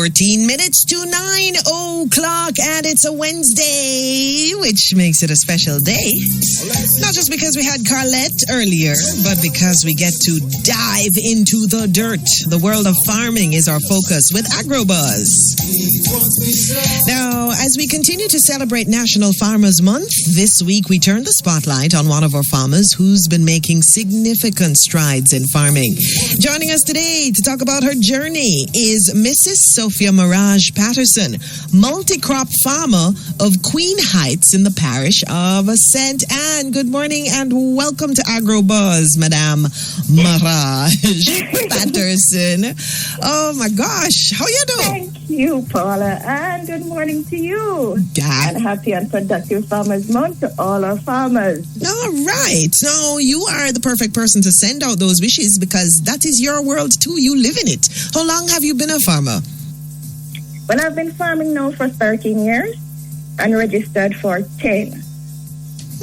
14 minutes to 9 o'clock, and it's a Wednesday, which makes it a special day. Not just because we had Carlette earlier, but because we get to dive into the dirt. The world of farming is our focus with AgroBuzz. Now, as we continue to celebrate National Farmers Month, this week we turn the spotlight on one of our farmers who's been making significant strides in farming. Joining us today to talk about her journey is Mrs. Sophia Maragh-Patterson, multi-crop farmer of Queen Heights in the parish of St. Anne. Good morning and welcome to AgroBuzz, Madame Maragh-Patterson. Oh my gosh, how you doing? Thank you, Paula, and good morning to you. And happy and productive Farmers Month to all our farmers. All right. So you are the perfect person to send out those wishes because that is your world too. You live in it. How long have you been a farmer? Well, I've been farming now for 13 years and registered for 10.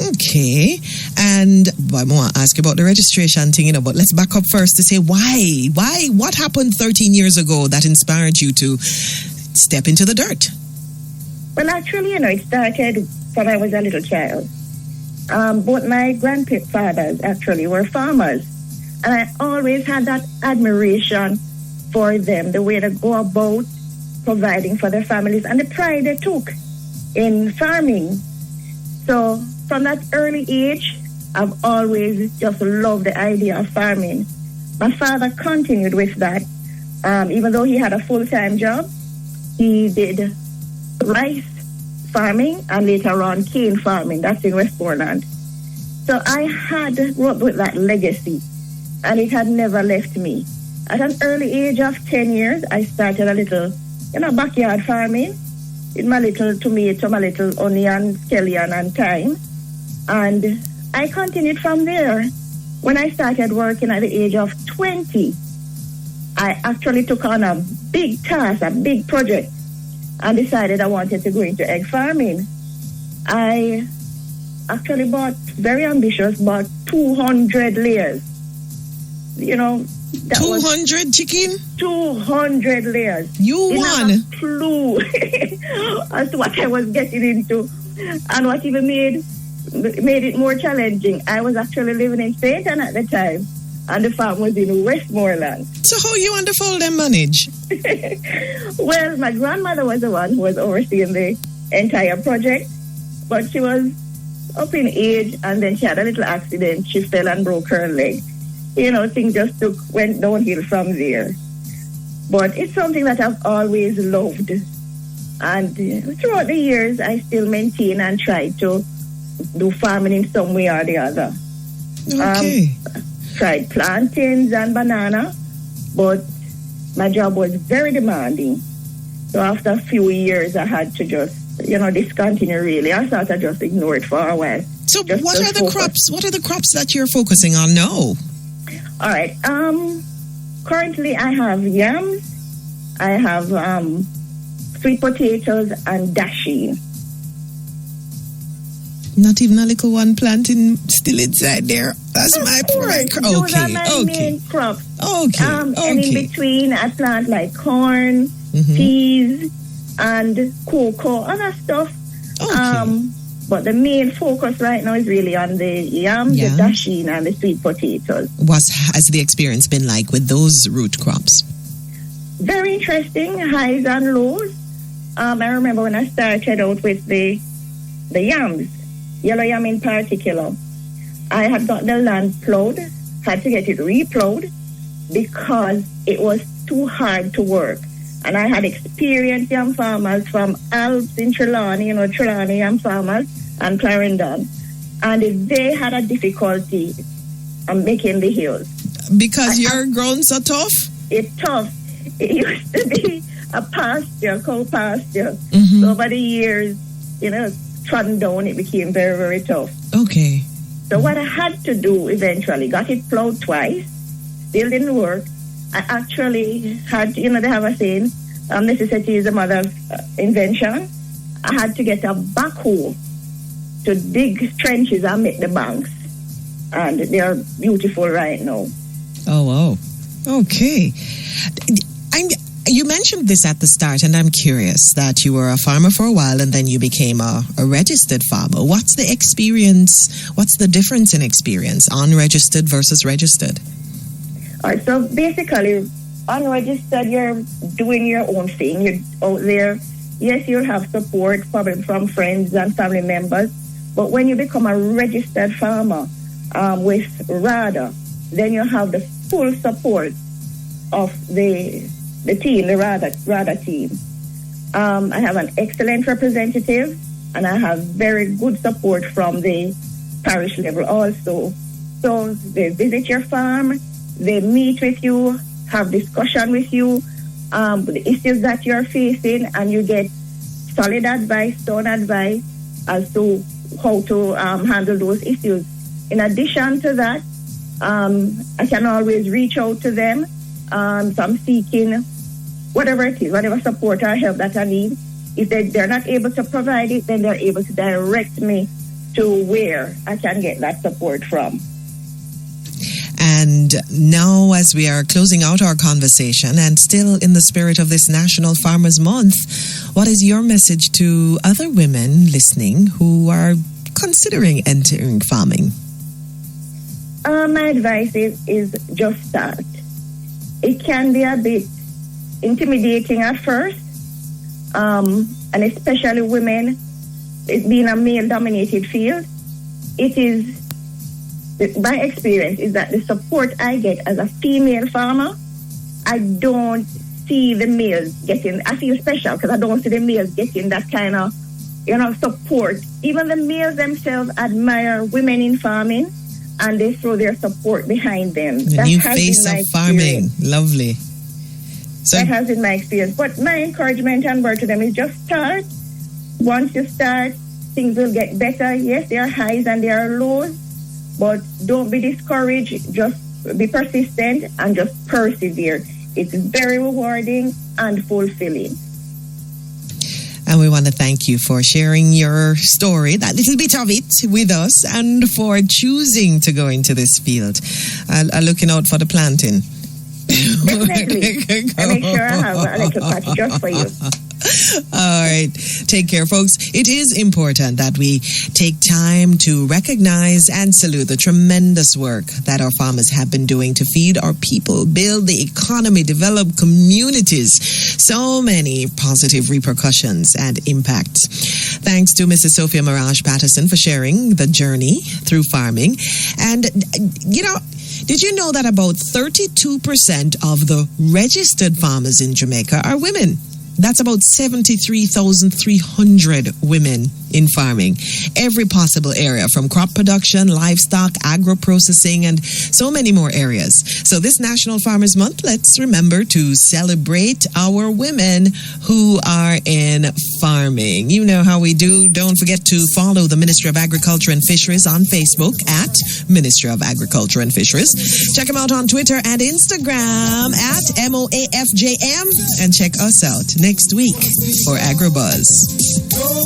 Okay. And I want to ask you about the registration thing, but let's back up first to say why? What happened 13 years ago that inspired you to step into the dirt? Well, actually, it started when I was a little child. Both my grandfathers actually were farmers. And I always had that admiration for them, the way they go about providing for their families and the pride they took in farming. So from that early age, I've always just loved the idea of farming. My father continued with that. Even though he had a full-time job, he did rice farming and later on cane farming. That's in Westmoreland. So I had grew up with that legacy and it had never left me. At an early age of 10 years, I started a little backyard farming with my little tomato, my little onion, scallion, and thyme. And I continued from there. When I started working at the age of 20, I actually took on a big task, a big project, and decided I wanted to go into egg farming. I actually very ambitious, bought 200 layers. 200 chicken? 200 layers. You won. Didn't have a clue as to what I was getting into. And what even made it more challenging, I was actually living in St. Anne at the time, and the farm was in Westmoreland. So how you and the fowl them manage? Well, my grandmother was the one who was overseeing the entire project, but she was up in age, and then she had a little accident. She fell and broke her leg. Things just went downhill from there. But it's something that I've always loved. And throughout the years, I still maintain and try to do farming in some way or the other. Okay. Tried plantains and banana, but my job was very demanding. So after a few years, I had to just, discontinue really. I thought I just ignored it for a while. So what are the crops? What are the crops that you're focusing on now? All right. Currently, I have yams, I have sweet potatoes, and dasheen. Not even a little one planting still inside there. That's my point. Those are my main crops. Okay. And in between, I plant like corn, peas, and cocoa, other stuff. Okay. But the main focus right now is really on the yams, the dasheen, and the sweet potatoes. What has the experience been like with those root crops? Very interesting, highs and lows. I remember when I started out with the yams, yellow yam in particular. I had got the land plowed, had to get it re-plowed because it was too hard to work. And I had experienced yam farmers from Alps in Trelawney, Trelawney yam farmers, and Clarendon. And they had a difficulty making the hills. Because your ground's so tough? It's tough. It used to be a pasture, cow pasture. Mm-hmm. So over the years, trodden down, it became very, very tough. Okay. So what I had to do eventually, got it plowed twice, still didn't work. I actually had, they have a saying, necessity is the mother of invention. I had to get a backhoe to dig trenches and make the banks. And they are beautiful right now. Oh, wow. Okay. You mentioned this at the start, and I'm curious that you were a farmer for a while and then you became a registered farmer. What's the experience? What's the difference in experience, unregistered versus registered? All right, so basically, unregistered, you're doing your own thing. You're out there. Yes, you'll have support probably from friends and family members. But when you become a registered farmer with RADA, then you have the full support of the team, the RADA team. I have an excellent representative, and I have very good support from the parish level also. So they visit your farm, they meet with you, have discussion with you, the issues that you're facing, and you get solid advice, sound advice as to how to handle those issues. In addition to that, I can always reach out to them. So I'm seeking whatever it is, whatever support or help that I need. If they're not able to provide it, then they're able to direct me to where I can get that support from. And now, as we are closing out our conversation and still in the spirit of this National Farmers Month, what is your message to other women listening who are considering entering farming? My advice is just start. It can be a bit intimidating at first, and especially women, it being a male-dominated field. It is, my experience is that the support I get as a female farmer, I don't see the males getting, I feel special because I don't see the males getting that kind of, support. Even the males themselves admire women in farming, and they throw their support behind them. The new face of farming. Lovely. So that has been my experience. But my encouragement and word to them is just start. Once you start, things will get better. Yes, there are highs and there are lows, but don't be discouraged. Just be persistent and just persevere. It's very rewarding and fulfilling. And we want to thank you for sharing your story, that little bit of it, with us, and for choosing to go into this field. Looking out for the planting. Definitely. I make sure I have a little patch just for you. All right. Take care, folks. It is important that we take time to recognize and salute the tremendous work that our farmers have been doing to feed our people, build the economy, develop communities. So many positive repercussions and impacts. Thanks to Mrs. Sophia Maragh-Patterson for sharing the journey through farming. And, did you know that about 32% of the registered farmers in Jamaica are women? That's about 73,300 women in farming. Every possible area, from crop production, livestock, agro-processing, and so many more areas. So this National Farmers Month, let's remember to celebrate our women who are in farming. You know how we do. Don't forget to follow the Ministry of Agriculture and Fisheries on Facebook at Ministry of Agriculture and Fisheries. Check them out on Twitter and Instagram at MOAFJM, and check us out next week for AgroBuzz.